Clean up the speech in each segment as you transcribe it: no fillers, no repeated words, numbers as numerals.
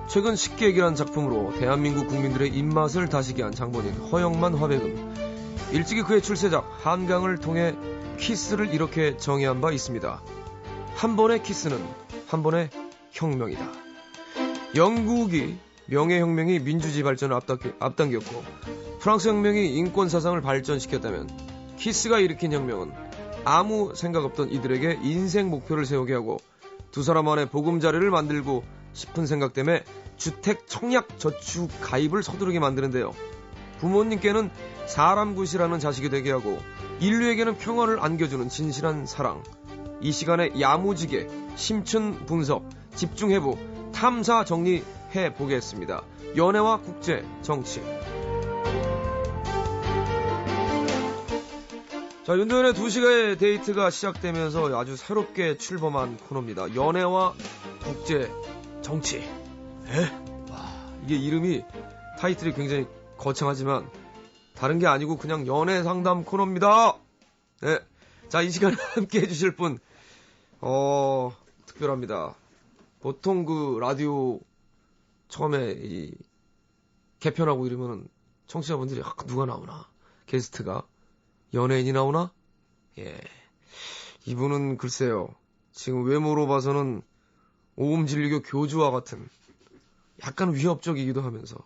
최근 식객이란 작품으로 대한민국 국민들의 입맛을 다시게 한 장본인 허영만 화백은 일찍이 그의 출세작 한강을 통해 키스를 이렇게 정의한 바 있습니다. 한 번의 키스는 한 번의 혁명이다. 영국이 명예혁명이 민주주의 발전을 앞당겼고 프랑스 혁명이 인권사상을 발전시켰다면 키스가 일으킨 혁명은 아무 생각 없던 이들에게 인생 목표를 세우게 하고 두 사람 안에 보금자리를 만들고 싶은 생각 때문에 주택 청약 저축 가입을 서두르게 만드는데요. 부모님께는 사람 굿이라는 자식이 되게 하고 인류에게는 평화를 안겨주는 진실한 사랑. 이 시간에 야무지게 심층 분석, 집중해보, 탐사 정리해 보겠습니다. 연애와 국제 정치. 자, 윤도현의 2시간의 데이트가 시작되면서 아주 새롭게 출범한 코너입니다. 연애와 국제 정치. 와, 이게 이름이 타이틀이 굉장히 거창하지만 다른 게 아니고 그냥 연애 상담 코너입니다. 네. 자, 이 시간에 함께 해주실 분, 특별합니다. 보통 그 라디오 처음에 이 개편하고 이러면은 청취자분들이 누가 나오나? 게스트가 연예인이 나오나? 예. 이분은 글쎄요. 지금 외모로 봐서는 오음진리교 교주와 같은 약간 위협적이기도 하면서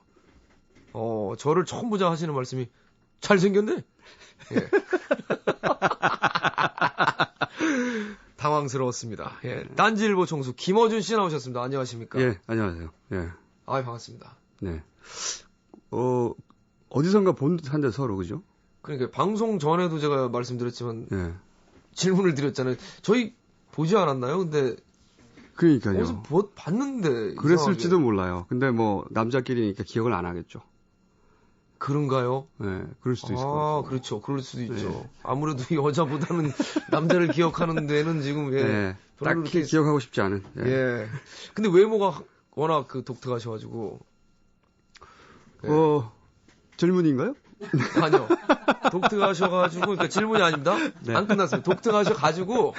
저를 처음 보자 하시는 말씀이 잘생겼네? 예. 당황스러웠습니다. 예. 딴지일보 총수 김어준 씨 나오셨습니다. 안녕하십니까? 예, 안녕하세요. 예. 아, 반갑습니다. 네. 어디선가 본 듯한데 서로, 그죠? 그러니까 방송 전에도 제가 말씀드렸지만 예. 질문을 드렸잖아요. 저희 보지 않았나요? 근데 그러니까요. 어디서 봤는데 그랬을지도 이상하게. 몰라요. 근데 뭐 남자끼리니까 기억을 안 하겠죠. 그런가요? 네, 그럴 수도 있을 것 같아요. 그렇죠. 그럴 수도 있죠. 네. 아무래도 여자보다는 남자를 기억하는 데는 지금 네, 별로 딱히 그렇게... 기억하고 싶지 않은. 예. 예. 근데 외모가 워낙 그 독특하셔가지고. 예. 질문인가요? 아니요. 독특하셔가지고, 그러니까 질문이 아닙니다. 네. 안 끝났습니다. 독특하셔가지고,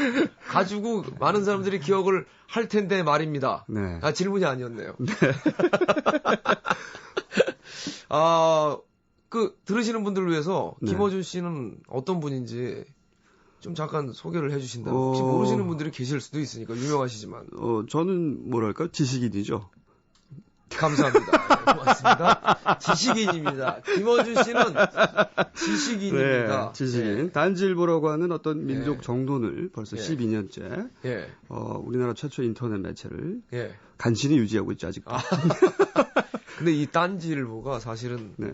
많은 사람들이 기억을 할 텐데 말입니다. 네. 아, 질문이 아니었네요. 네. 들으시는 분들을 위해서, 네. 김어준 씨는 어떤 분인지 좀 잠깐 소개를 해주신다면, 혹시 모르시는 분들이 계실 수도 있으니까, 유명하시지만. 저는 뭐랄까, 지식인이죠. 감사합니다. 네, 고맙습니다. 지식인입니다. 김어준 씨는 지식인입니다. 네, 지식인. 네. 단지일보라고 하는 어떤 민족 정돈을 벌써 예. 12년째 예. 우리나라 최초 인터넷 매체를 예. 간신히 유지하고 있죠, 아직도. 근데 이 딴지일보가 사실은 네.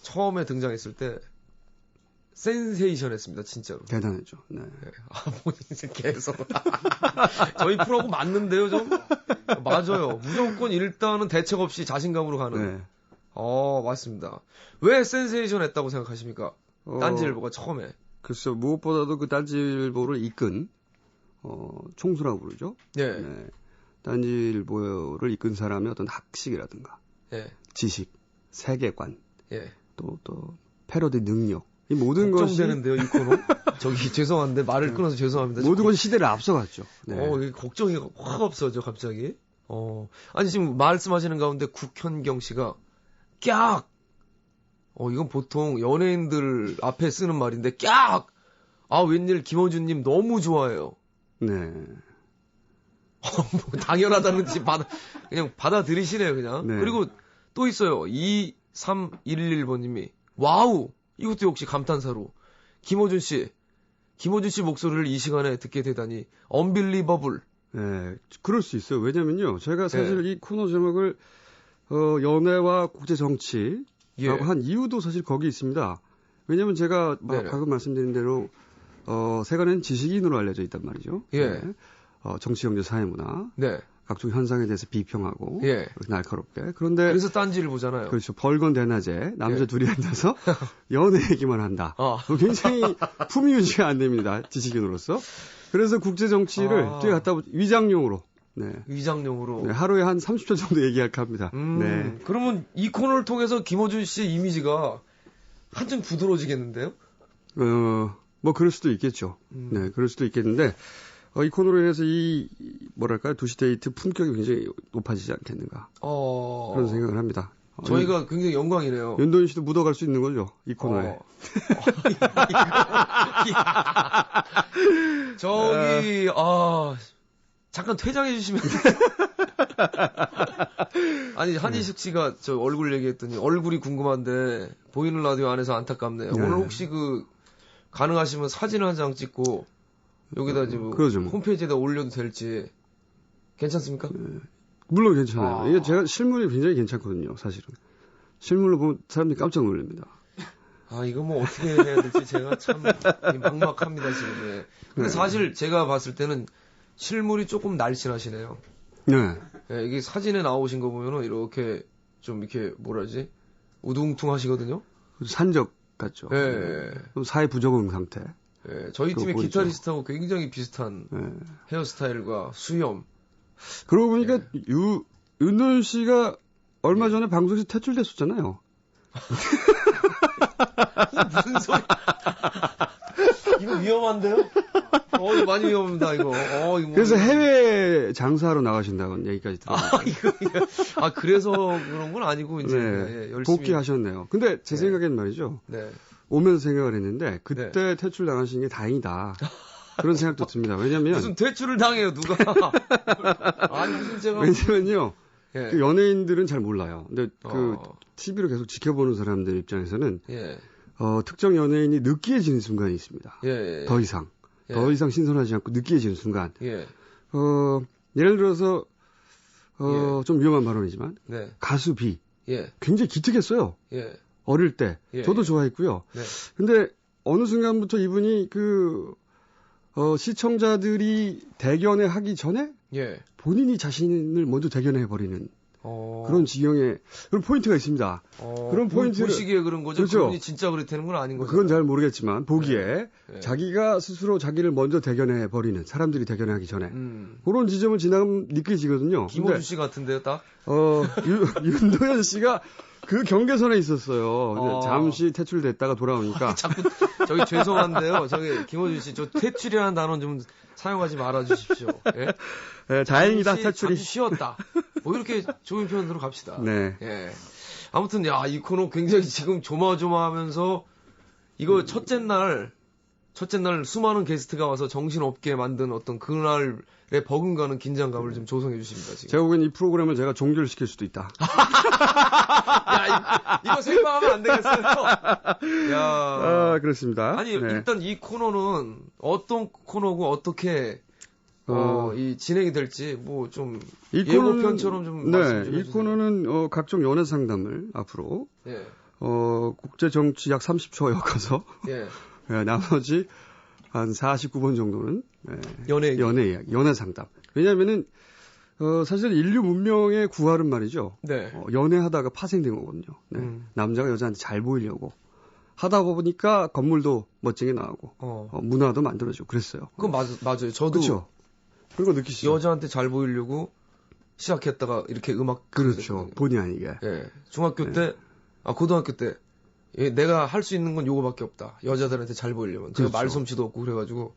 처음에 등장했을 때 센세이션했습니다, 진짜로. 대단했죠. 네. 네. 본인이 계속. 저희 프로하고 맞는데요, 좀? 맞아요. 무조건 일단은 대책 없이 자신감으로 가는. 네. 맞습니다. 왜 센세이션 했다고 생각하십니까? 딴지일보가 처음에. 글쎄요, 무엇보다도 그 딴지일보를 이끈, 총수라고 부르죠. 예. 네. 딴지일보를 이끈 사람의 어떤 학식이라든가, 예. 지식, 세계관, 예. 또, 패러디 능력, 이 모든 것이. 걱정되는데요, 이 코너? 저기, 죄송한데, 말을 끊어서 죄송합니다. 모든 것이 시대를 앞서갔죠. 네. 이게 걱정이 확 없어져, 갑자기. 아니, 지금 말씀하시는 가운데 국현경 씨가, 깍! 이건 보통 연예인들 앞에 쓰는 말인데, 깍! 웬일 김어준님 너무 좋아해요. 네. 뭐 당연하다는 듯이 그냥 받아들이시네요, 그냥. 네. 그리고 또 있어요. 2311번님이, 와우! 이것도 역시 감탄사로. 김어준 씨 목소리를 이 시간에 듣게 되다니, 언빌리버블. 네, 그럴 수 있어요. 왜냐면요, 제가 사실 네. 이 코너 제목을, 연애와 국제정치라고 예. 한 이유도 사실 거기 있습니다. 왜냐면 제가 방금 말씀드린 대로, 세간에는 지식인으로 알려져 있단 말이죠. 예. 네. 정치, 경제, 사회문화. 네. 각종 현상에 대해서 비평하고. 예. 날카롭게. 그런데. 그래서 딴지를 보잖아요. 그렇죠. 벌건 대낮에 남자 예. 둘이 앉아서 연애 얘기만 한다. 굉장히 품위 유지가 안 됩니다. 지식인으로서. 그래서 국제정치를 뒤에 갖다 위장용으로. 네. 위장용으로. 네, 하루에 한 30초 정도 얘기할까 합니다. 네. 그러면 이 코너를 통해서 김어준 씨의 이미지가 한층 부드러워지겠는데요? 뭐 그럴 수도 있겠죠. 네, 그럴 수도 있겠는데 이 코너로 인해서 뭐랄까요, 도시데이트 품격이 굉장히 높아지지 않겠는가 그런 생각을 합니다. 저희가 굉장히 영광이네요. 윤도현 씨도 묻어갈 수 있는 거죠, 이 코너에. 저기 잠깐 퇴장해 주시면. 아니 한희숙 씨가 저 얼굴 얘기했더니 얼굴이 궁금한데 보이는 라디오 안에서 안타깝네요. 오늘 혹시 가능하시면 사진 한 장 찍고 여기다 지금 홈페이지에다 올려도 될지 괜찮습니까? 물론 괜찮아요. 이게 제가 실물이 굉장히 괜찮거든요, 사실은. 실물로 보면 사람들이 깜짝 놀랍니다. 이거 뭐 어떻게 해야 될지 제가 참 막막합니다, 지금. 근데 사실 제가 봤을 때는 실물이 조금 날씬하시네요. 네. 네, 이게 사진에 나오신 거 보면은 이렇게 좀 이렇게 뭐라지? 우둥퉁하시거든요. 산적 같죠. 네. 사회 부적응 상태. 네, 저희 팀의 기타리스트하고 굉장히 비슷한 헤어스타일과 수염. 그러고 보니까 윤도현 씨가 얼마 전에 방송에서 퇴출됐었잖아요. 무슨 소리? 이거 위험한데요? 이거 많이 위험합니다, 이거. 그래서 해외 장사하러 나가신다는 얘기까지 들었어요. 그래서 그런 건 아니고, 이제. 네, 열심히. 복귀하셨네요. 근데 제 생각엔 말이죠. 네. 오면서 생각을 했는데, 그때 퇴출 당하신 게 다행이다. 그런 생각도 듭니다. 왜냐면. 무슨 퇴출을 당해요, 누가. 무슨 제가. 왜냐면요. 그 연예인들은 잘 몰라요. 근데 TV로 계속 지켜보는 사람들 입장에서는. 특정 연예인이 느끼해지는 순간이 있습니다. 더 이상. 더 이상 신선하지 않고 느끼해지는 순간. 예를 들어서, 좀 위험한 발언이지만. 가수 B. 굉장히 기특했어요. 어릴 때. 저도 좋아했고요. 근데 어느 순간부터 이분이 시청자들이 대견해 하기 전에. 본인이 자신을 먼저 대견해버리는. 그런 지경에 그런 포인트가 있습니다. 그런 포인트를 보시기에 그런 거죠. 그렇죠. 그분이 진짜 그렇다는 건 아닌 거죠. 그건 잘 모르겠지만 보기에 자기가 스스로 자기를 먼저 대견해 버리는 사람들이 대견하기 전에 그런 지점을 지나면 느껴지거든요. 김호준 씨 같은데요, 딱. 윤도현 씨가 그 경계선에 있었어요. 잠시 퇴출됐다가 돌아오니까. 자꾸 저기 죄송한데요. 저기 김호준 씨 저 퇴출이라는 단어 좀 사용하지 말아 주십시오. 다행이다 퇴출이. 잠시 쉬었다. 뭐 이렇게 좋은 표현으로 갑시다. 네. 아무튼 이 코너 굉장히 지금 조마조마하면서 이거 첫째 날 수많은 게스트가 와서 정신없게 만든 어떤 그날의 버금가는 긴장감을 좀 조성해 주십니다. 지금. 제가 보기엔 이 프로그램을 제가 종결시킬 수도 있다. 이거 생방하면 안 되겠어요. 그렇습니다. 아니, 일단 이 코너는 어떤 코너고 어떻게 이 진행이 될지 뭐 좀 예고편처럼 좀 말씀 좀 해주세요. 이 코너는 각종 연애 상담을 앞으로 국제 정치 약 30초 엮어서 나머지 한 49번 정도는 연애 이야기, 연애 상담. 왜냐하면은 사실 인류 문명의 구활은 말이죠. 연애하다가 파생된 거거든요. 남자가 여자한테 잘 보이려고 하다 보니까 건물도 멋지게 나오고 문화도 만들어지고 그랬어요. 그건 맞아요. 저도 그렇죠. 그런 거 느끼시죠? 여자한테 잘 보이려고 시작했다가 이렇게 음악 그렇죠. 본의 아니게. 중학교 때 고등학교 때 내가 할 수 있는 건 요거밖에 없다. 여자들한테 잘 보이려면. 그렇죠. 제가 말솜씨도 없고 그래가지고.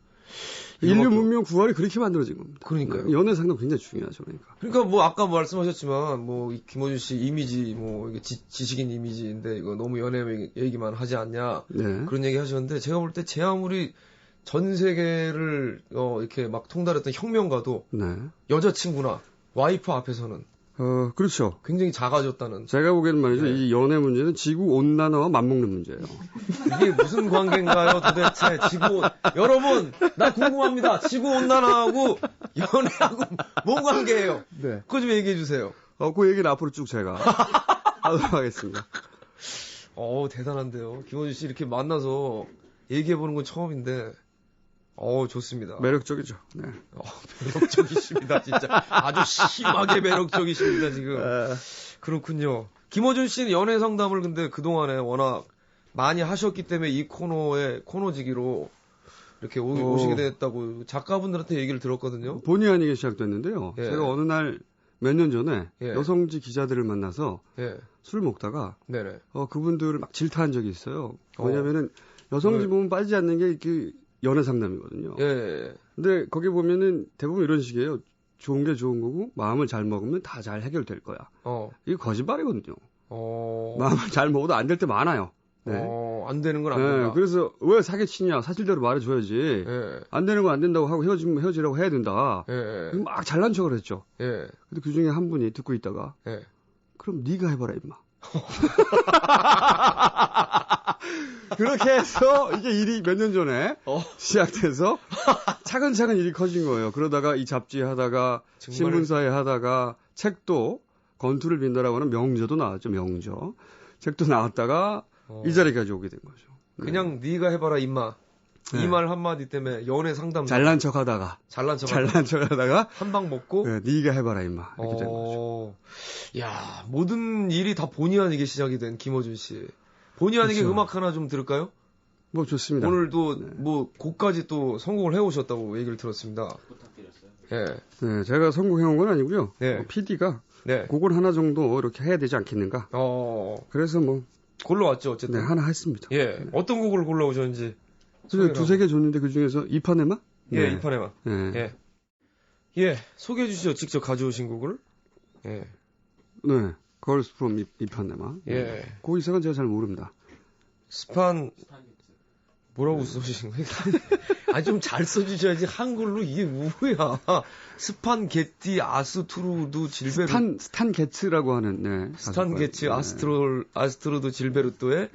인류 문명 구활이 그렇게 만들어진 겁니다. 그러니까요. 연애 상담 굉장히 중요하죠. 그러니까 뭐 아까 말씀하셨지만 뭐 김호준 씨 이미지 뭐 이게 지식인 이미지인데 이거 너무 연애 얘기만 하지 않냐. 그런 얘기 하셨는데 제가 볼 때 제 아무리 전 세계를 이렇게 막 통달했던 혁명가도 여자친구나 와이프 앞에서는 그렇죠. 굉장히 작아졌다는. 제가 보기에는 말이죠. 이 연애 문제는 지구 온난화와 맞먹는 문제예요. 이게 무슨 관계인가요, 도대체? 여러분, 나 궁금합니다. 지구 온난화하고 연애하고 뭔 관계예요? 그거 좀 얘기해 주세요. 그 얘기는 앞으로 쭉 제가 하도록 하겠습니다. 대단한데요. 김호준 씨 이렇게 만나서 얘기해 보는 건 처음인데. 좋습니다. 매력적이죠. 매력적이십니다, 진짜. 아주 심하게 매력적이십니다, 지금. 그렇군요. 김호준 씨는 연애 상담을 근데 그동안에 워낙 많이 하셨기 때문에 이 코너지기로 이렇게 오시게 됐다고 작가분들한테 얘기를 들었거든요. 본의 아니게 시작됐는데요. 제가 어느 날 몇 년 전에 여성지 기자들을 만나서 술 먹다가 그분들을 막 질타한 적이 있어요. 뭐냐면은 여성지 보면 빠지지 않는 게 그 연애 상담이거든요. 근데 거기 보면은 대부분 이런 식이에요. 좋은 게 좋은 거고 마음을 잘 먹으면 다 잘 해결될 거야. 이게 거짓말이거든요. 마음을 잘 먹어도 안 될 때 많아요. 안 되는 건 안 된다. 그래서 왜 사기치냐 사실대로 말해줘야지. 안 되는 건 안 된다고 하고 헤어지라고 해야 된다. 막 잘난 척을 했죠. 근데 그 중에 한 분이 듣고 있다가 그럼 네가 해봐라 임마. 그렇게 해서 이게 일이 몇 년 전에 시작돼서 차근차근 일이 커진 거예요. 그러다가 이 잡지 하다가 신문사에 하다가 책도 건투를 빈다라고 하는 명저도 나왔죠. 명저. 책도 나왔다가 이 자리까지 오게 된 거죠. 그냥 네가 해봐라 임마. 이 말 한마디 때문에 연애 상담 잘난 척하다가 한 방 먹고 네가 해봐라 임마 이렇게 된 거죠. 야, 모든 일이 다 본의 아니게 시작이 된 김어준 씨. 본의 아니게 그렇죠. 음악 하나 좀 들을까요? 뭐 좋습니다. 오늘도 뭐 곡까지 또 성공을 해오셨다고 얘기를 들었습니다. 부탁드렸어요. 네, 제가 성공해온 건 아니고요. PD가 곡을 하나 정도 이렇게 해야 되지 않겠는가. 그래서 뭐 골라왔죠 어쨌든. 네, 하나 했습니다. 어떤 곡을 골라오셨는지. 두세 개 줬는데 그 중에서 이파네마? 이파네마. 소개해 주시죠. 직접 가져오신 곡을. 네, Girls from 이파네마. 그 이상은 제가 잘 모릅니다. 뭐라고 써주신 거예요? 아니, 좀 잘 써주셔야지. 한글로 이게 뭐야. 스판게티 아스트루드 질베르. 스탄 게츠라고 하는, 스탄 게츠 아스트루드 질베르토의,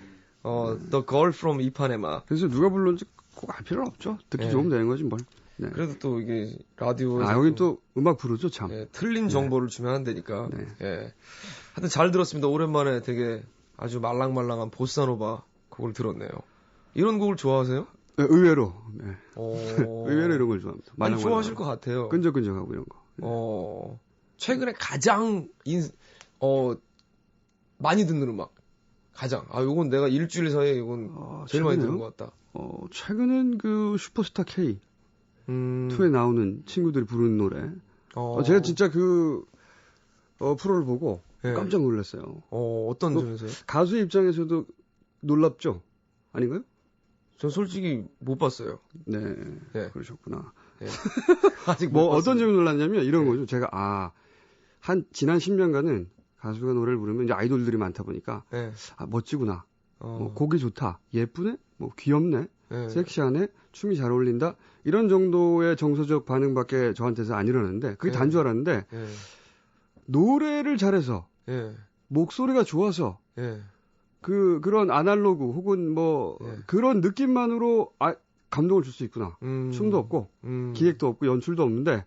The Girl from 이파네마. 그래서 누가 불렀는지 꼭 알 필요는 없죠. 듣기 좋으면 되는 거지, 뭘. 그래도 또 이게 라디오에서. 여기 또 음악 부르죠, 참. 틀린 정보를 주면 안 되니까. 하여튼 잘 들었습니다. 오랜만에 되게 아주 말랑말랑한 보사노바 곡을 들었네요. 이런 곡을 좋아하세요? 네, 의외로. 의외로 이런 걸 좋아합니다. 많이 좋아하실 것 같아요. 끈적끈적하고 이런 거. 최근에 가장 많이 듣는 음악. 가장. 요건 내가 일주일 사이에 이건 제일 많이 들은 것 같다. 최근은 그 슈퍼스타 K 2에 나오는 친구들이 부르는 노래. 제가 진짜 그 프로를 보고 깜짝 놀랐어요. 어떤 점에서요? 가수 입장에서도 놀랍죠? 아닌가요? 전 솔직히 못 봤어요. 네. 그러셨구나. 아직 뭐 어떤 점이 놀랐냐면 이런 거죠. 제가 지난 10년간은 가수가 노래를 부르면 이제 아이돌들이 많다 보니까 멋지구나. 뭐 곡이 좋다. 예쁘네. 뭐 귀엽네. 섹시하네. 춤이 잘 어울린다. 이런 정도의 정서적 반응밖에 저한테서 안 일어났는데 그게 단 줄 알았는데 노래를 잘해서 목소리가 좋아서 그런 아날로그 혹은 뭐 그런 느낌만으로 감동을 줄 수 있구나. 춤도 없고 기획도 없고 연출도 없는데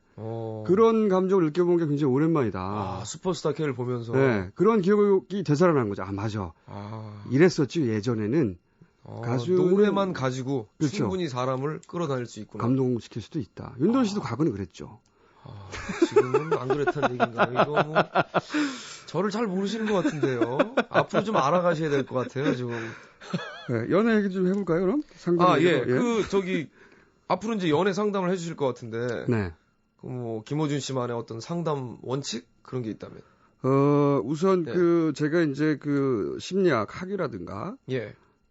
그런 감정을 느껴본 게 굉장히 오랜만이다. 슈퍼스타 K를 보면서 그런 기억이 되살아난 거죠. 맞아. 이랬었지 예전에는. 가수 노래만 가지고 그렇죠. 충분히 사람을 끌어다닐 수 있구나. 감동시킬 수도 있다. 윤도현 씨도 과거는 그랬죠. 지금은 안 그랬다는 얘기인가요? 이거 뭐 저를 잘 모르시는 것 같은데요. 앞으로 좀 알아가셔야 될 것 같아요, 지금. 연애 얘기 좀 해볼까요, 그럼? 앞으로 이제 연애 상담을 해주실 것 같은데. 네. 뭐 김어준 씨만의 어떤 상담 원칙 그런 게 있다면? 우선 제가 이제 그 심리학 학이라든가.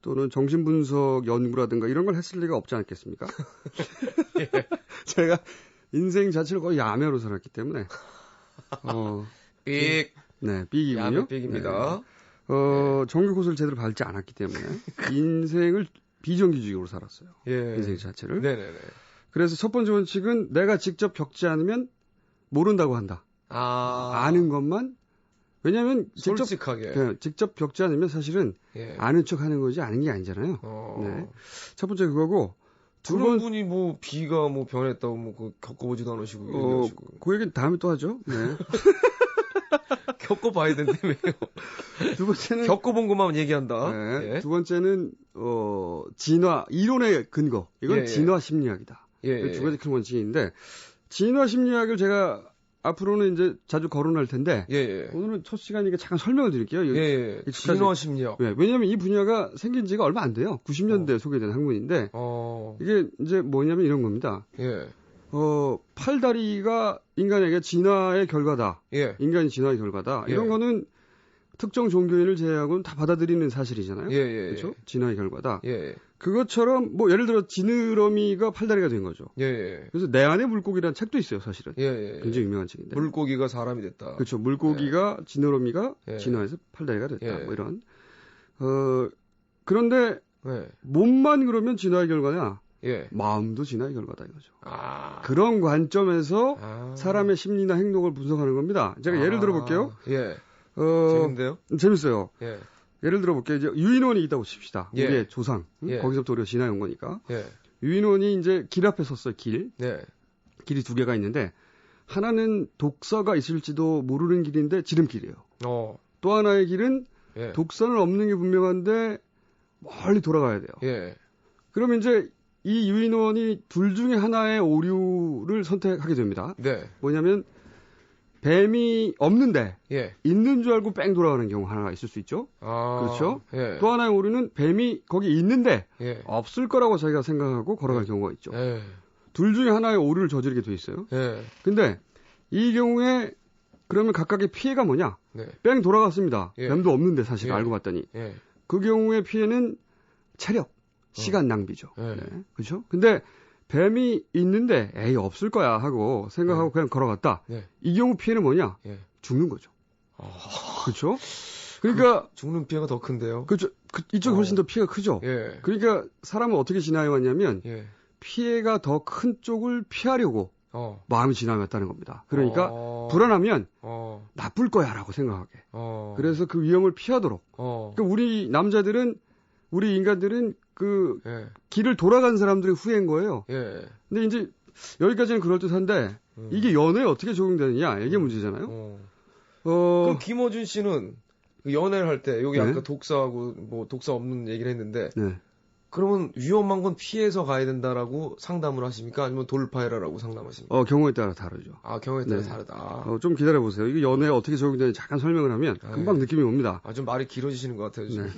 또는 정신분석 연구라든가 이런 걸 했을 리가 없지 않겠습니까? 제가 인생 자체를 거의 야매로 살았기 때문에. 삑. 네, 삑이군요. 야매 삑입니다. 정규 코스를 제대로 밟지 않았기 때문에 인생을 비정규직으로 살았어요. 인생 자체를. 네네네. 그래서 첫 번째 원칙은 내가 직접 겪지 않으면 모른다고 한다. 아는 것만. 왜냐하면 솔직하게 직접 겪지 않으면 사실은 아는 척 하는 거지 아는 게 아니잖아요. 첫 번째 그거고 그런 분이 뭐 비가 뭐 변했다고 뭐 겪어보지도 않으시고 그 얘기는 다음에 또 하죠. 겪어봐야 된다며요. 두 번째는 겪어본 것만 얘기한다. 두 번째는 진화 이론의 근거 이건 진화 심리학이다. 두 가지 큰 원칙인데 진화 심리학을 제가 앞으로는 이제 자주 거론할 텐데 오늘은 첫 시간이니까 잠깐 설명을 드릴게요. 진화 심리학. 왜냐하면 이 분야가 생긴 지가 얼마 안 돼요. 90년대에 소개된 학문인데 이게 이제 뭐냐면 이런 겁니다. 팔다리가 인간에게 진화의 결과다. 예. 인간이 진화의 결과다. 이런 거는 특정 종교인을 제외하고는 다 받아들이는 사실이잖아요. 그렇죠? 진화의 결과다. 그것처럼 뭐 예를 들어 지느러미가 팔다리가 된 거죠. 그래서 내 안에 물고기라는 책도 있어요, 사실은. 굉장히 유명한 책인데. 물고기가 사람이 됐다. 그렇죠. 물고기가 지느러미가 진화해서 팔다리가 됐다. 뭐 이런. 그런데 몸만 그러면 진화의 결과냐? 마음도 진화의 결과다 이거죠. 그런 관점에서 사람의 심리나 행동을 분석하는 겁니다. 제가 예를 들어볼게요. 재밌는데요? 재밌어요. 예를 들어볼게요. 이제 유인원이 있다고 칩시다. 우리의 조상. 거기서부터 우리가 진화해 온 거니까. 유인원이 이제 길 앞에 섰어요. 길이 두 개가 있는데 하나는 독사가 있을지도 모르는 길인데 지름길이에요. 또 하나의 길은 독사는 없는 게 분명한데 멀리 돌아가야 돼요. 그러면 이제 이 유인원이 둘 중에 하나의 오류를 선택하게 됩니다. 뭐냐면 뱀이 없는데 있는 줄 알고 뺑 돌아가는 경우 하나가 있을 수 있죠. 그렇죠. 또 하나의 오류는 뱀이 거기 있는데 없을 거라고 자기가 생각하고 걸어갈 경우가 있죠. 둘 중에 하나의 오류를 저지르게 돼 있어요. 근데 이 경우에 그러면 각각의 피해가 뭐냐? 뺑 돌아갔습니다. 뱀도 없는데 사실 알고 봤더니 그 경우의 피해는 체력, 시간 낭비죠. 그렇죠? 근데 뱀이 있는데 에이 없을 거야 하고 생각하고 그냥 걸어갔다. 이 경우 피해는 뭐냐? 죽는 거죠. 그렇죠? 그러니까 죽는 피해가 더 큰데요. 그렇죠. 이쪽이 훨씬 더 피해가 크죠. 그러니까 사람은 어떻게 진화해 왔냐면 피해가 더 큰 쪽을 피하려고 마음이 진화해 왔다는 겁니다. 그러니까 불안하면 나쁠 거야라고 생각하게. 그래서 그 위험을 피하도록. 그러니까 우리 남자들은 우리 인간들은 그 길을 돌아간 사람들의 후회인 거예요. 근데 이제 여기까지는 그럴듯한데 이게 연애에 어떻게 적용되느냐 이게 문제잖아요. 그럼 김어준 씨는 연애를 할 때 여기 아까 독사하고 뭐 독사 없는 얘기를 했는데 그러면 위험한 건 피해서 가야 된다라고 상담을 하십니까? 아니면 돌파해라라고 상담하십니까? 경우에 따라 다르죠. 경우에 따라 다르다. 좀 기다려보세요. 이게 연애에 어떻게 적용되는지 잠깐 설명을 하면 금방 느낌이 옵니다. 좀 말이 길어지시는 것 같아요, 지금.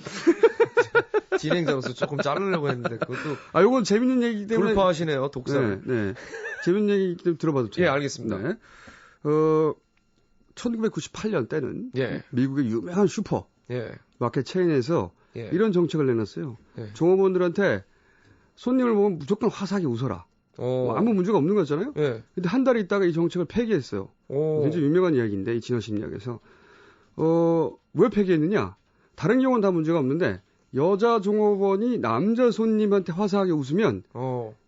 진행자로서 조금 자르려고 했는데 그것도. 요건 재밌는 얘기이기 때문에. 돌파하시네요, 독사. 재밌는 얘기이기 때문에 들어봐도 돼요. 알겠습니다. 1998년 때는 미국의 유명한 슈퍼 마켓 체인에서 이런 정책을 내놨어요. 종업원들한테 손님을 보면 무조건 화사하게 웃어라. 아무 문제가 없는 거잖아요. 근데 한 달 있다가 이 정책을 폐기했어요. 굉장히 유명한 이야기인데 이 진화 심리학에서 왜 폐기했느냐? 다른 경우는 다 문제가 없는데 여자 종업원이 남자 손님한테 화사하게 웃으면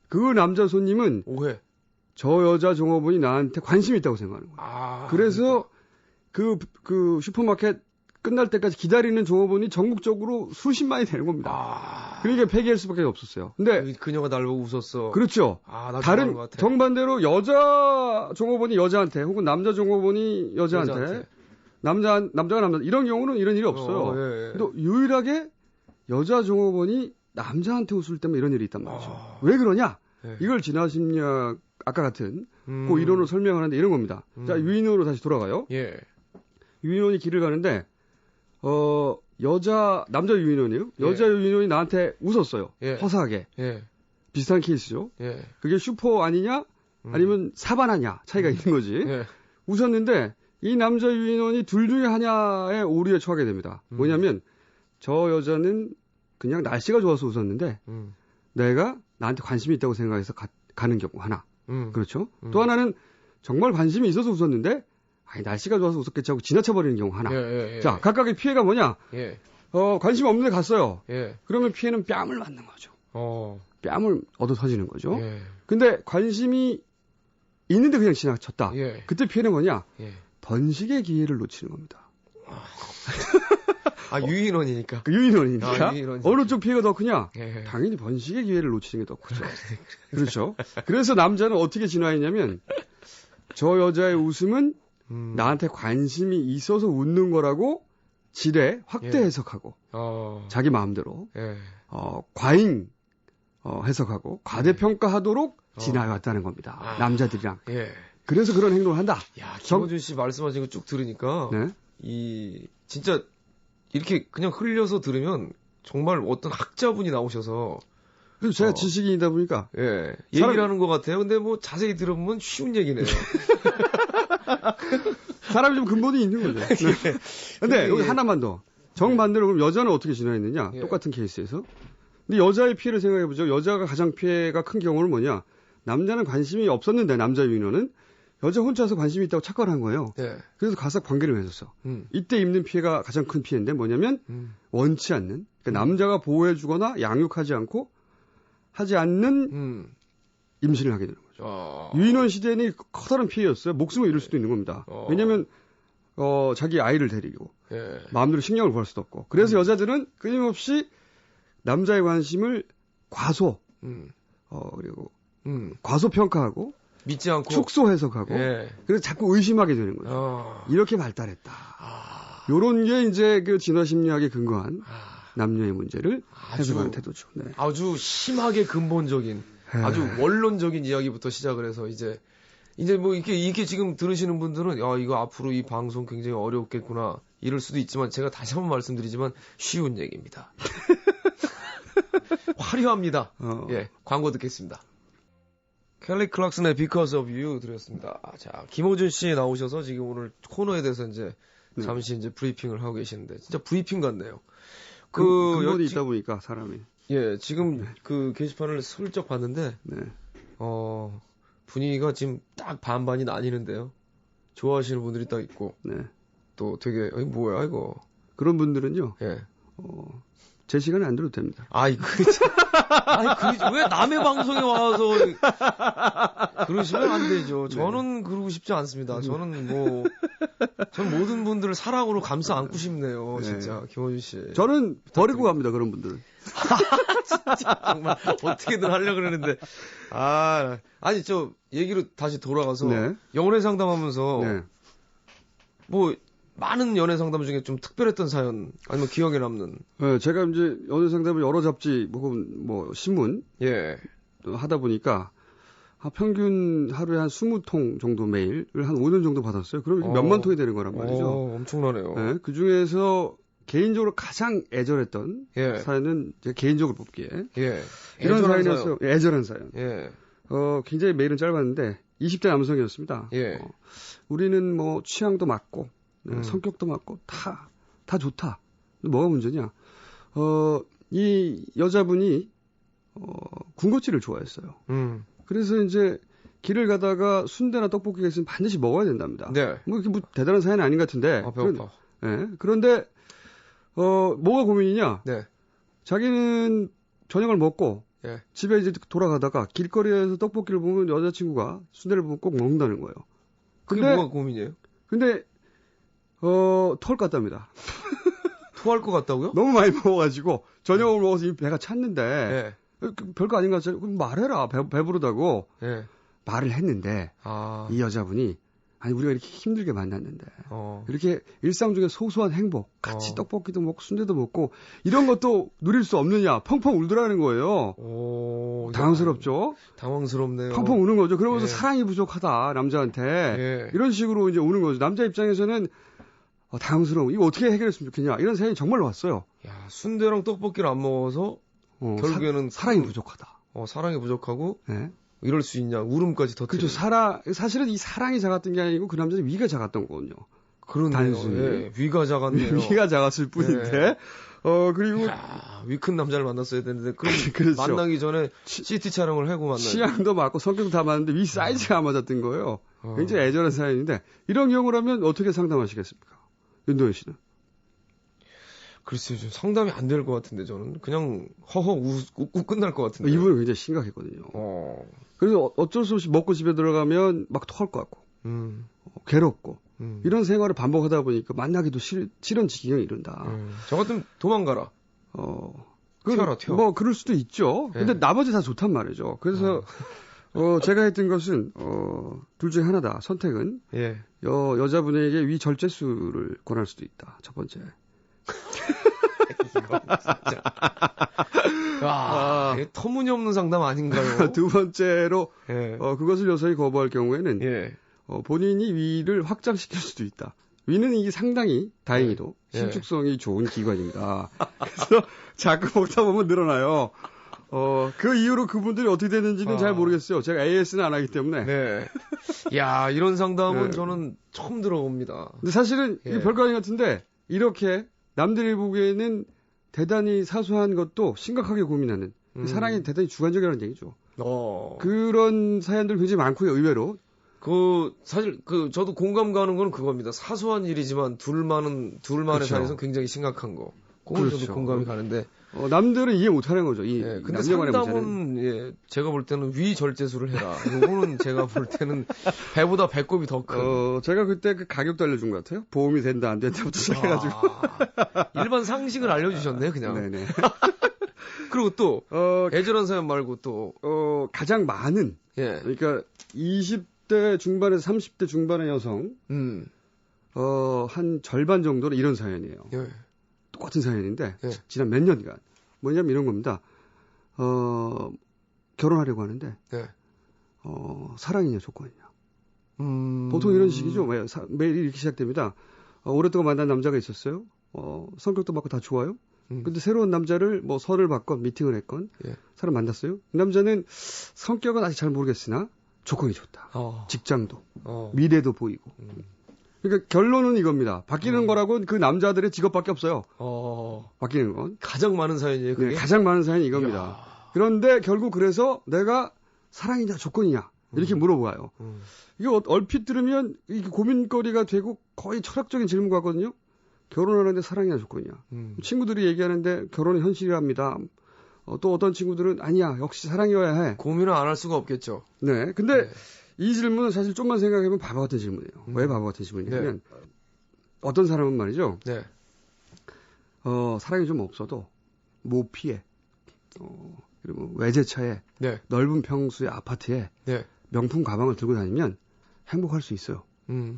그 남자 손님은 오해. 저 여자 종업원이 나한테 관심이 있다고 생각하는 거예요. 그래서 그 슈퍼마켓 끝날 때까지 기다리는 종업원이 전국적으로 수십만이 되는 겁니다. 그러니까 폐기할 수밖에 없었어요. 근데 그녀가 날 보고 웃었어. 그렇죠. 다른 정반대로 여자 종업원이 여자한테 혹은 남자 종업원이 여자한테. 남자가 남자 이런 경우는 이런 일이 없어요. 근데 유일하게 여자 종업원이 남자한테 웃을 때만 이런 일이 있단 말이죠. 왜 그러냐? 이걸 진화심리학 아까 같은 그 이론으로 설명하는데 이런 겁니다. 자, 유인원으로 다시 돌아가요. 유인원이 길을 가는데 남자 유인원이요. 여자 유인원이 나한테 웃었어요. 화사하게. 비슷한 케이스죠. 그게 슈퍼 아니냐? 아니면 사바나냐? 차이가 있는 거지. 웃었는데 이 남자 유인원이 둘 중에 하나의 오류에 처하게 됩니다. 뭐냐면 저 여자는 그냥 날씨가 좋아서 웃었는데 내가 나한테 관심이 있다고 생각해서 가는 경우 하나. 그렇죠. 또 하나는 정말 관심이 있어서 웃었는데 날씨가 좋아서 웃었겠지 하고 지나쳐버리는 경우 하나. 자, 각각의 피해가 뭐냐? 관심 없는데 갔어요. 그러면 피해는 뺨을 맞는 거죠. 뺨을 얻어 터지는 거죠. 근데 관심이 있는데 그냥 지나쳤다. 그때 피해는 뭐냐? 번식의 기회를 놓치는 겁니다. 유인원이니까. 유인원이니까. 어느 쪽 피해가 더 크냐? 당연히 번식의 기회를 놓치는 게 더 크죠. 그렇죠. 그래서 남자는 어떻게 진화했냐면 저 여자의 웃음은 나한테 관심이 있어서 웃는 거라고 지레 확대 해석하고 자기 마음대로 과잉 해석하고 과대평가하도록 진화해왔다는 겁니다. 남자들이랑. 그래서 그런 행동을 한다. 김어준 씨 말씀하신 거 쭉 들으니까 진짜 이렇게 그냥 흘려서 들으면 정말 어떤 학자분이 나오셔서 그래서 제가 지식인이다 보니까. 예. 얘기를 하는 것 같아요. 근데 뭐 자세히 들어보면 쉬운 얘기네요. 사람이 좀 근본이 있는 거죠. 네. 근데 여기 하나만 더. 정반대로 그럼 여자는 어떻게 진화했느냐? 똑같은 케이스에서. 근데 여자의 피해를 생각해보죠. 여자가 가장 피해가 큰 경우는 뭐냐? 남자는 관심이 없었는데, 남자 유인원은 여자 혼자서 관심이 있다고 착각을 한 거예요. 그래서 가서 관계를 맺었어. 이때 입는 피해가 가장 큰 피해인데 뭐냐면 원치 않는, 그러니까 남자가 보호해주거나 양육하지 않고 하지 않는 임신을 하게 되는 거죠. 유인원 시대는 커다란 피해였어요. 목숨을 잃을 수도 있는 겁니다. 왜냐면 자기 아이를 데리고 마음대로 식량을 구할 수도 없고. 그래서 여자들은 끊임없이 남자의 관심을 그리고 과소평가하고 믿지 않고 축소 해석하고 그래서 자꾸 의심하게 되는 거죠. 이렇게 발달했다. 요런 게 이제 그 진화 심리학에 근거한 남녀의 문제를 해석하는 태도죠. 네. 아주 심하게 근본적인 아주 원론적인 이야기부터 시작을 해서 이제 뭐 이렇게 지금 들으시는 분들은 야, 이거 앞으로 이 방송 굉장히 어렵겠구나 이럴 수도 있지만 제가 다시 한번 말씀드리지만 쉬운 얘기입니다. 화려합니다. 예, 광고 듣겠습니다. 켈리 클락슨의 Because of You 들었습니다. 자, 김호준 씨 나오셔서 지금 오늘 코너에 대해서 이제 잠시 이제 브리핑을 하고 계시는데 진짜 브리핑 같네요. 근본이 있다 보니까 사람이. 예, 지금 그 게시판을 슬쩍 봤는데 분위기가 지금 딱 반반이 나뉘는데요. 좋아하시는 분들이 딱 있고 또 되게 뭐야 이거. 그런 분들은요. 예. 제 시간에 안 들어도 됩니다. 왜 남의 방송에 와서 그러시면 안 되죠. 저는 그러고 싶지 않습니다. 저는 전 모든 분들을 사랑으로 감싸 안고 싶네요. 진짜 김호준 씨. 저는 버리고 갑니다. 그런 분들은. 진짜 정말 어떻게든 하려고 그러는데 아니 저 얘기로 다시 돌아가서 연애 상담하면서 뭐 많은 연애 상담 중에 좀 특별했던 사연 아니면 기억에 남는. 네, 제가 이제 연애 상담을 여러 잡지 혹은 뭐 신문 하다 보니까 평균 하루에 한 20통 정도 메일을 한 5년 정도 받았어요. 그럼 몇만 통이 되는 거란 말이죠. 엄청나네요. 네, 그 중에서 개인적으로 가장 애절했던 사연은 제가 개인적으로 뽑기에 이런 사연이었어요. 애절한 사연. 굉장히 메일은 짧았는데 20대 남성이었습니다. 우리는 뭐 취향도 맞고 성격도 맞고 다 좋다. 뭐가 문제냐? 이 여자분이 군것질을 좋아했어요. 그래서 이제 길을 가다가 순대나 떡볶이가 있으면 반드시 먹어야 된답니다. 뭐 대단한 사연은 아닌 것 같은데. 배고파. 그런데 뭐가 고민이냐? 자기는 저녁을 먹고 집에 이제 돌아가다가 길거리에서 떡볶이를 보면 여자친구가 순대를 보면 꼭 먹는다는 거예요. 그게 뭐가 고민이에요? 근데 토할 것 같답니다. 토할 것 같다고요? 너무 많이 먹어가지고 저녁을 먹어서 이 배가 찼는데 별거 아닌 것 같아요. 그럼 말해라. 배부르다고 말을 했는데 이 여자분이 아니 우리가 이렇게 힘들게 만났는데 이렇게 일상 중에 소소한 행복 같이 떡볶이도 먹고 순대도 먹고 이런 것도 누릴 수 없느냐 펑펑 울더라는 거예요. 당황스럽죠? 당황스럽네요. 펑펑 우는 거죠. 그러면서 사랑이 부족하다 남자한테 이런 식으로 이제 우는 거죠. 남자 입장에서는 당황스러워. 이거 어떻게 해결했으면 좋겠냐 이런 사연이 정말 왔어요. 야, 순대랑 떡볶이를 안 먹어서 결국에는 사랑이 부족하다. 사랑이 부족하고 이럴 수 있냐 울음까지 더 그렇죠. 사실은 이 사랑이 작았던 게 아니고 그 남자는 위가 작았던 거거든요. 그러네요. 단순히 위가 작았네요. 위가 작았을 뿐인데 그리고 위 큰 남자를 만났어야 되는데 그렇죠. 만나기 전에 CT 촬영을 하고 만나요. 취향도 맞고 성격도 다 맞는데 위 사이즈가 안 맞았던 거예요. 굉장히 애절한 사연인데 이런 경우라면 어떻게 상담하시겠습니까? 윤도현 씨는? 글쎄요, 좀 상담이 안 될 것 같은데 저는 그냥 허허 웃고 끝날 것 같은데. 이분은 굉장히 심각했거든요. 그래서 어쩔 수 없이 먹고 집에 들어가면 막 토할 것 같고, 괴롭고 이런 생활을 반복하다 보니까 만나기도 싫은 지경에 이른다. 저 같으면 도망가라. 튀어. 뭐 그럴 수도 있죠. 근데 나머지 다 좋단 말이죠. 그래서 제가 했던 것은 둘 중에 하나다. 선택은 여자분에게 위 절제술을 권할 수도 있다. 첫 번째. 와, 터무니없는 상담 아닌가요? 두 번째로 그것을 여성이 거부할 경우에는 본인이 위를 확장시킬 수도 있다. 위는 이게 상당히 다행히도 신축성이 좋은 기관입니다. 그래서 자꾸 먹다 보면 늘어나요. 그 이후로 그분들이 어떻게 됐는지는 잘 모르겠어요. 제가 AS는 안 하기 때문에. 네. 야, 이런 상담은 네. 저는 처음 들어봅니다. 근데 사실은 이게 별거 아닌 것 같은데, 이렇게 남들이 보기에는 대단히 사소한 것도 심각하게 고민하는, 사랑이 대단히 주관적이라는 얘기죠. 그런 사연들 굉장히 많고요, 의외로. 사실, 저도 공감 가는 건 그겁니다. 사소한 일이지만 둘만의 그렇죠. 사이에서는 굉장히 심각한 거. 그건 그렇죠. 저도 공감이 가는데. 남들은 이해 못하는 거죠. 근데 상담은, 제가 볼 때는 위절제수를 해라. 요거는 제가 볼 때는 배보다 배꼽이 더 큰. 제가 그때 그 가격도 알려준 것 같아요. 보험이 된다, 안 된다부터 시작해가지고. 일반 상식을 알려주셨네, 그냥. 네네. 그리고 또, 애절한 사연 말고 또, 가장 많은, 그러니까 20대 중반에서 30대 중반의 여성, 한 절반 정도는 이런 사연이에요. 똑같은 사연인데, 지난 몇 년간. 뭐냐면 이런 겁니다. 결혼하려고 하는데, 사랑이냐 조건이냐. 보통 이런 식이죠. 매일 이렇게 시작됩니다. 오랫동안 만난 남자가 있었어요. 성격도 맞고 다 좋아요. 근데 새로운 남자를 선을 받건 미팅을 했건 사람 만났어요. 그 남자는 성격은 아직 잘 모르겠으나 조건이 좋다. 직장도 미래도 보이고. 그러니까 결론은 이겁니다. 바뀌는 거라고는 그 남자들의 직업밖에 없어요. 바뀌는 건. 가장 많은 사연이에요. 그게? 네, 가장 많은 사연이 이겁니다. 이야. 그런데 결국 그래서 내가 사랑이냐 조건이냐 이렇게 물어봐요. 이게 얼핏 들으면 이게 고민거리가 되고 거의 철학적인 질문 같거든요. 결혼하는데 사랑이냐 조건이냐. 친구들이 얘기하는데 결혼은 현실이랍니다. 또 어떤 친구들은 아니야 역시 사랑이어야 해. 고민을 안 할 수가 없겠죠. 네, 근데 이 질문은 사실 좀만 생각해보면 바보 같은 질문이에요. 왜 바보 같은 질문이냐면 어떤 사람은 말이죠. 사랑이 좀 없어도 모피에 그리고 외제차에 넓은 평수의 아파트에 명품 가방을 들고 다니면 행복할 수 있어요.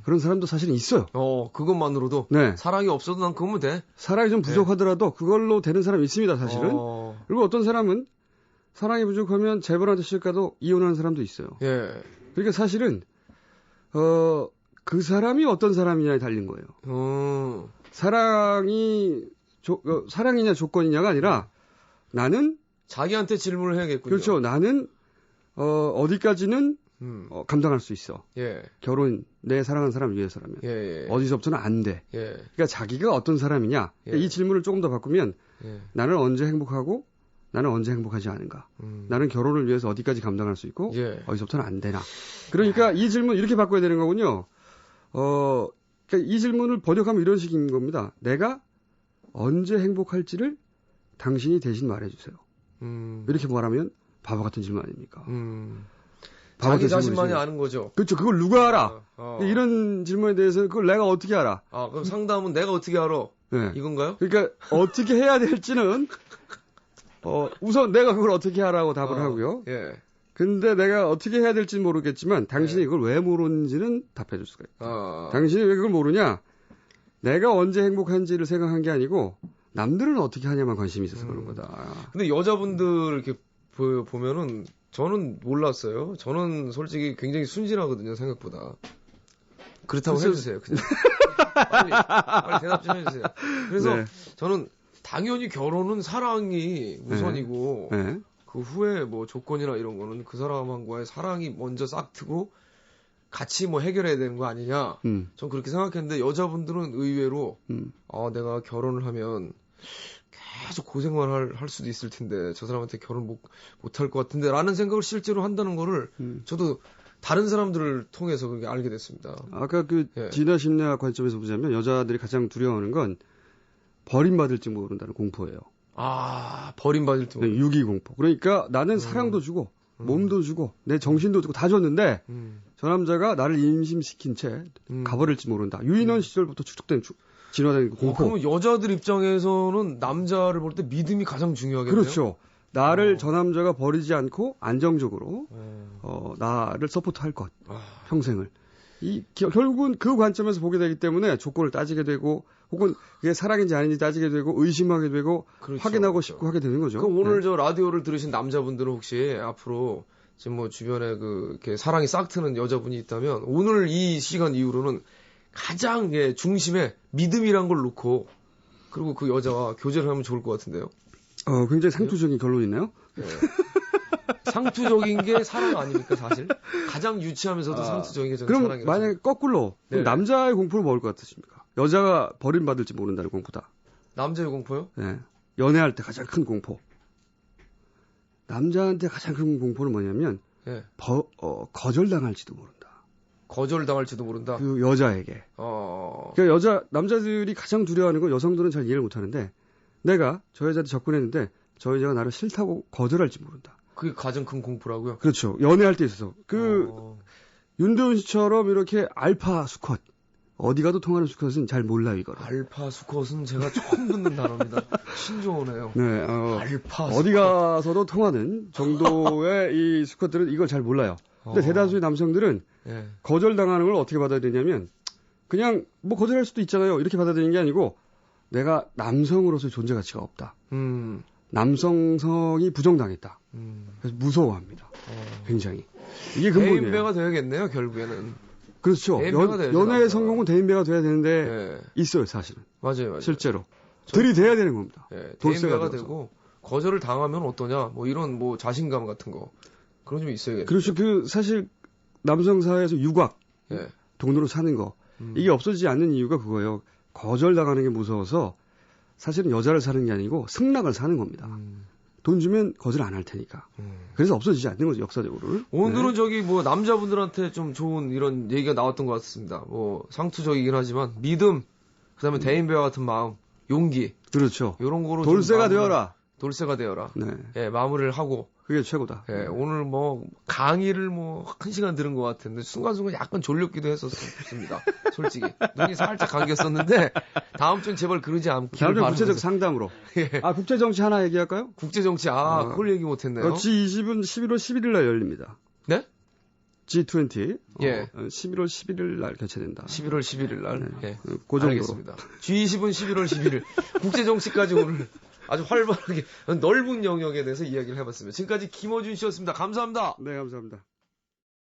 그런 사람도 사실은 있어요. 그것만으로도 사랑이 없어도 난 그거면 돼. 사랑이 좀 부족하더라도 그걸로 되는 사람이 있습니다, 사실은. 그리고 어떤 사람은 사랑이 부족하면 재벌한테 실까도 이혼하는 사람도 있어요. 그러니까 사실은 그 사람이 어떤 사람이냐에 달린 거예요. 사랑이냐 조건이냐가 아니라 나는 자기한테 질문을 해야겠군요. 그렇죠. 나는 어디까지는 감당할 수 있어. 결혼 내 사랑하는 사람을 위해서라면 어디서부터는 안 돼. 그러니까 자기가 어떤 사람이냐. 이 질문을 조금 더 바꾸면 나는 언제 행복하고 나는 언제 행복하지 않은가. 나는 결혼을 위해서 어디까지 감당할 수 있고 어디서부터는 안 되나. 그러니까 이 질문 이렇게 바꿔야 되는 거군요. 그러니까 이 질문을 번역하면 이런 식인 겁니다. 내가 언제 행복할지를 당신이 대신 말해주세요. 이렇게 말하면 바보 같은 질문 아닙니까? 자기 자신만이 아는 거죠. 그렇죠. 그걸 누가 알아? 이런 질문에 대해서는 그걸 내가 어떻게 알아? 그럼 상담은 내가 어떻게 알아? 이건가요? 그러니까 어떻게 해야 될지는 우선 내가 그걸 어떻게 하라고 답을 하고요. 근데 내가 어떻게 해야 될지 모르겠지만 당신이 이걸 왜 모르는지는 답해 줄 수가 있다. 당신이 왜 그걸 모르냐? 내가 언제 행복한지를 생각한 게 아니고 남들은 어떻게 하냐만 관심이 있어서 그런 거다. 근데 여자분들 이렇게 보면은 저는 몰랐어요. 저는 솔직히 굉장히 순진하거든요, 생각보다. 그렇다고 해주세요. 빨리 대답 좀 해주세요. 그래서 저는 당연히 결혼은 사랑이 우선이고 그 후에 뭐 조건이나 이런 거는 그 사람과의 사랑이 먼저 싹트고 같이 뭐 해결해야 되는 거 아니냐. 전 그렇게 생각했는데 여자분들은 의외로 내가 결혼을 하면 계속 고생만 할 수도 있을 텐데 저 사람한테 결혼 못할 것 같은데 라는 생각을 실제로 한다는 거를 저도 다른 사람들을 통해서 그렇게 알게 됐습니다. 아까 진화 심리학 관점에서 보자면 여자들이 가장 두려워하는 건 버림받을지 모른다는 공포예요. 버림받을지 모른다. 유기 공포. 그러니까 나는 사랑도 주고 몸도 주고 내 정신도 주고 다 줬는데 저 남자가 나를 임신시킨 채 가버릴지 모른다. 유인원 시절부터 추측된 진화된 공포. 그러면 여자들 입장에서는 남자를 볼 때 믿음이 가장 중요하겠네요. 그렇죠. 나를 저 남자가 버리지 않고 안정적으로 나를 서포트할 것. 평생을. 결국은 그 관점에서 보게 되기 때문에 조건을 따지게 되고 혹은 그게 사랑인지 아닌지 따지게 되고 의심하게 되고 확인하고 싶고 하게 되는 거죠. 그럼 오늘 저 라디오를 들으신 남자분들은 혹시 앞으로 지금 뭐 주변에 이렇게 사랑이 싹트는 여자분이 있다면 오늘 이 시간 이후로는 가장 중심에 믿음이란 걸 놓고 그리고 그 여자와 교제를 하면 좋을 것 같은데요. 굉장히 상투적인 결론이네요. 네. 상투적인 게 사랑 아닙니까, 사실? 가장 유치하면서도 상투적인 게 저는 그럼 사랑이라고. 만약에 거꾸로 네. 남자의 공포를 먹을 것 같으십니까? 여자가 버림받을지 모른다는 공포다. 남자의 공포요? 네. 연애할 때 가장 큰 공포. 남자한테 가장 큰 공포는 뭐냐면 네. 거절당할지도 모른다. 거절당할지도 모른다. 그 여자에게. 그러니까 남자들이 가장 두려워하는 건 여성들은 잘 이해를 못하는데 내가 저 여자한테 접근했는데 저 여자가 나를 싫다고 거절할지 모른다. 그게 가장 큰 공포라고요? 그렇죠. 연애할 때 있어서 윤도현 씨처럼 이렇게 알파 수컷 어디 가도 통하는 수컷은 잘 몰라요 이거를. 알파 수컷은 제가 처음 듣는 단어입니다. 신조어네요. 네. 알파 수컷. 어디 가서도 통하는 정도의 이 수컷들은 이걸 잘 몰라요. 근데 대다수의 남성들은 네. 거절당하는 걸 어떻게 받아야 되냐면 그냥 뭐 거절할 수도 있잖아요. 이렇게 받아들이는 게 아니고 내가 남성으로서의 존재 가치가 없다. 남성성이 부정당했다. 그래서 무서워합니다. 굉장히. 이게 근본이에요. 대인배가 돼야겠네요, 결국에는. 그렇죠. 연애의 성공은 대인배가 돼야 되는데 네. 있어요, 사실은. 맞아요. 실제로. 들이대야 되는 겁니다. 네, 대인배가 되고 거절을 당하면 어떠냐, 뭐 이런 뭐 자신감 같은 거. 그런 좀 있어야겠네요. 그렇죠. 사실 남성 사회에서 육아, 네. 돈으로 사는 거. 이게 없어지지 않는 이유가 그거예요. 거절당하는 게 무서워서 사실은 여자를 사는 게 아니고 승낙을 사는 겁니다. 돈 주면 거절 안 할 테니까. 그래서 없어지지 않는 거죠, 역사적으로는. 오늘은 네. 저기 뭐 남자분들한테 좀 좋은 이런 얘기가 나왔던 것 같습니다. 뭐 상투적이긴 하지만 믿음, 그다음에 대인배와 같은 마음, 용기. 그렇죠. 이런 거로 돌쇠가 되어라. 돌쇠가 되어라. 네. 예, 마무리를 하고. 그게 최고다. 예, 오늘 뭐 강의를 뭐 1시간 들은 것 같은데 순간순간 약간 졸렸기도 했었습니다. 솔직히 눈이 살짝 감겼었는데 다음 주는 제발 그러지 않고 다음 주 구체적 상담으로. 예. 국제 정치 하나 얘기할까요? 국제 정치 그걸 얘기 못했네요. G20은 11월 11일 날 열립니다. 네? G20. 예. 11월 11일 날 개최된다. 11월 11일 날. 네. 예. 그 정도로. 알겠습니다. G20은 11월 11일. 국제 정치까지 오늘 아주 활발하게 넓은 영역에 대해서 이야기를 해봤습니다. 지금까지 김어준 씨였습니다. 감사합니다. 네, 감사합니다.